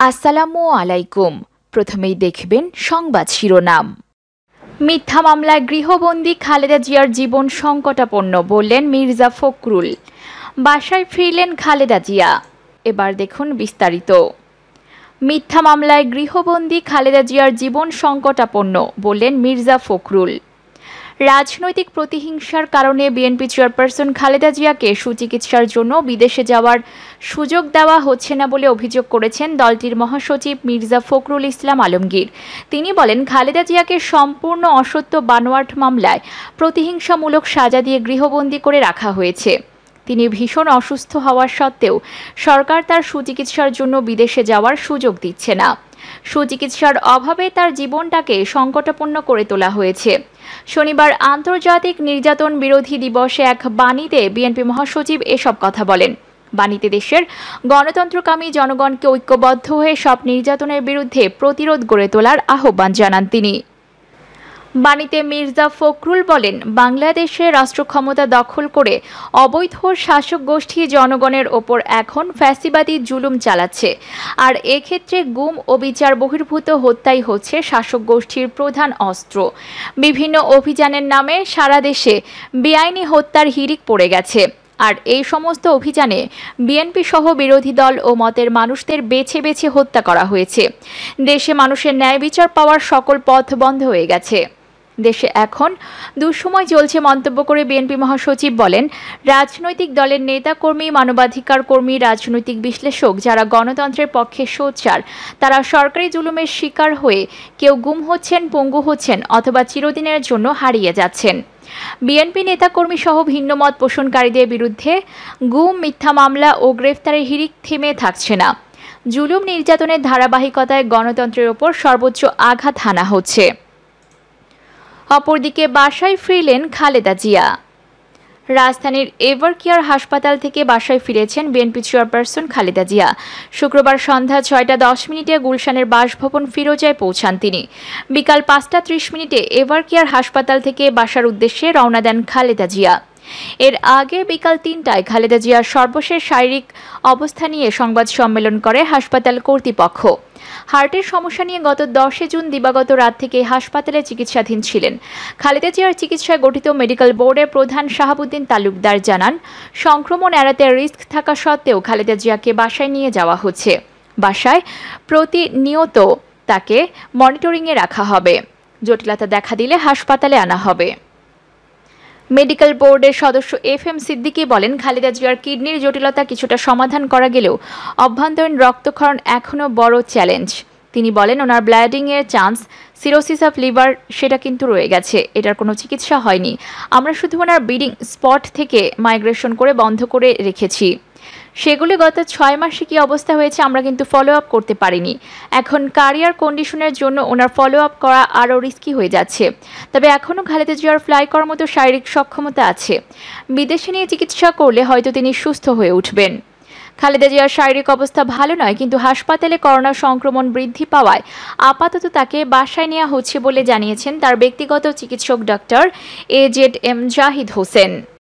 আসসালামু আলাইকুম। প্রথমেই দেখবেন সংবাদ শিরোনাম। মিথ্যা মামলায় গৃহবন্দী খালেদা জিয়ার জীবন সংকটাপন্ন বললেন মির্জা ফখরুল। বাসায় ফিরলেন খালেদা জিয়া। এবার দেখুন বিস্তারিত। মিথ্যা মামলায় গৃহবন্দী খালেদা জিয়ার জীবন সংকটাপন্ন বললেন মির্জা ফখরুল। রাজনৈতিক প্রতিহিংসার কারণে বিএনপি চেয়ারপারসন খালেদা জিয়াকে সুচিকিৎসার জন্য বিদেশে যাওয়ার সুযোগ দেওয়া হচ্ছে না বলে অভিযোগ করেছেন দলটির মহাসচিব মির্জা ফখরুল ইসলাম আলমগীর। তিনি বলেন, খালেদা জিয়াকে সম্পূর্ণ অসত্য বানোয়াট মামলায় প্রতিহিংসামূলক সাজা দিয়ে গৃহবন্দী করে রাখা হয়েছে। তিনি ভীষণ অসুস্থ হওয়া সত্ত্বেও সরকার তার সুচিকিৎসার জন্য বিদেশে যাওয়ার সুযোগ দিচ্ছে না। সুচিকিৎসার অভাবে তার জীবনটাকে সংকটাপন্ন করে তোলা হয়েছে। শনিবার আন্তর্জাতিক নির্যাতন বিরোধী দিবসে এক বাণীতে বিএনপি মহাসচিব এসব কথা বলেন। বাণীতে দেশের গণতন্ত্রকামী জনগণকে ঐক্যবদ্ধ হয়ে সব নির্যাতনের বিরুদ্ধে প্রতিরোধ গড়ে তোলার আহ্বান জানান তিনি। বাণীতে মির্জা ফখরুল বলেন, বাংলাদেশে রাষ্ট্র ক্ষমতা দখল করে অবৈধ শাসক গোষ্ঠী জনগণের ওপর এখন ফ্যাসিবাদী জুলুম চালাচ্ছে। আর এক্ষেত্রে গুম ও বিচার বহির্ভূত হত্যাই হচ্ছে শাসক গোষ্ঠীর প্রধান অস্ত্র। বিভিন্ন অভিযানের নামে সারা দেশে বেআইনি হত্যার হিড়িক পড়ে গেছে। আর এই সমস্ত অভিযানে বিএনপি সহ বিরোধী দল ও মতের মানুষদের বেছে বেছে হত্যা করা হয়েছে। দেশে মানুষের ন্যায় বিচার পাওয়ার সকল পথ বন্ধ হয়ে গেছে। দেশে এখন দুঃসময় চলছে মন্তব্য করে বিএনপি মহাসচিব বলেন, রাজনৈতিক দলের নেতা কর্মী, মানবাধিকার কর্মী, রাজনৈতিক বিশ্লেষক যারা গণতন্ত্রের পক্ষে সোচ্চার, তারা সরকারি জুলুমের শিকার হয়ে কেউ গুম হচ্ছেন, পঙ্গু হচ্ছেন অথবা চিরদিনের জন্য হারিয়ে যাচ্ছেন। বিএনপি নেতাকর্মী সহ ভিন্ন মত পোষণকারীদের বিরুদ্ধে গুম, মিথ্যা মামলা ও গ্রেফতারের হিড়িক থেমে থাকছে না। জুলুম নির্যাতনের ধারাবাহিকতায় গণতন্ত্রের ওপর সর্বোচ্চ আঘাত হানা হচ্ছে। অপরদিকে বাসায় ফিরলেন খালেদা জিয়া। রাজধানীর এভারকেয়ার হাসপাতাল থেকে বাসায় ফিরেছেন বিএনপি চেয়ারপারসন খালেদা জিয়া। শুক্রবার সন্ধ্যা 6:10 গুলশানের বাসভবন ফিরোজায় পৌঁছান তিনি। বিকাল 5:30 এভারকেয়ার হাসপাতাল থেকে বাসার উদ্দেশ্যে রওনা দেন খালেদা জিয়া। এর আগে বিকাল 3টায় খালেদা জিয়ার সর্বশেষ শারীরিক অবস্থা নিয়ে সংবাদ সম্মেলন করে হাসপাতাল কর্তৃপক্ষ। হার্টের সমস্যা নিয়ে গত 10 জুন দিবাগত রাত থেকে হাসপাতালে চিকিৎসাধীন ছিলেন। খালেদা জিয়ার চিকিৎসায় গঠিত মেডিকেল বোর্ডের প্রধান শাহাবুদ্দিন তালুকদার জানান, সংক্রমণ এড়াতে রিস্ক থাকা সত্ত্বেও খালেদা জিয়াকে বাসায় নিয়ে যাওয়া হচ্ছে। বাসায় প্রতিনিয়ত তাকে মনিটরিংয়ে রাখা হবে। জটিলতা দেখা দিলে হাসপাতালে আনা হবে। মেডিকেল বোর্ডের সদস্য এফ.এম. সিদ্দিকী বলেন, খালেদা জিয়ার কিডনির জটিলতা কিছুটা সমাধান করা গেলেও অভ্যন্তরীণ রক্তক্ষরণ এখনও বড় চ্যালেঞ্জ। তিনি বলেন, ওনার ব্লাডিংয়ের চান্স, সিরোসিস অফ লিভার সেটা কিন্তু রয়ে গেছে। এটার কোনো চিকিৎসা হয়নি। আমরা শুধু ওনার ব্লিডিং স্পট থেকে মাইগ্রেশন করে বন্ধ করে রেখেছি। সেগুলি গত 6 মাসে কী অবস্থা হয়েছে আমরা কিন্তু ফলো আপ করতে পারিনি। এখন ক্যারিয়ার কন্ডিশনের জন্য ওনার ফলো আপ করা আরও রিস্কি হয়ে যাচ্ছে। তবে এখনও খালেদা জিয়ার ফ্লাই করার মতো শারীরিক সক্ষমতা আছে। বিদেশে নিয়ে চিকিৎসা করলে হয়তো তিনি সুস্থ হয়ে উঠবেন। খালেদা জিয়ার শারীরিক অবস্থা ভালো নয়, কিন্তু হাসপাতালে করোনা সংক্রমণ বৃদ্ধি পাওয়ায় আপাতত তাকে বাসায় নেওয়া হচ্ছে বলে জানিয়েছেন তার ব্যক্তিগত চিকিৎসক doctor AZ M Zahid Hossain.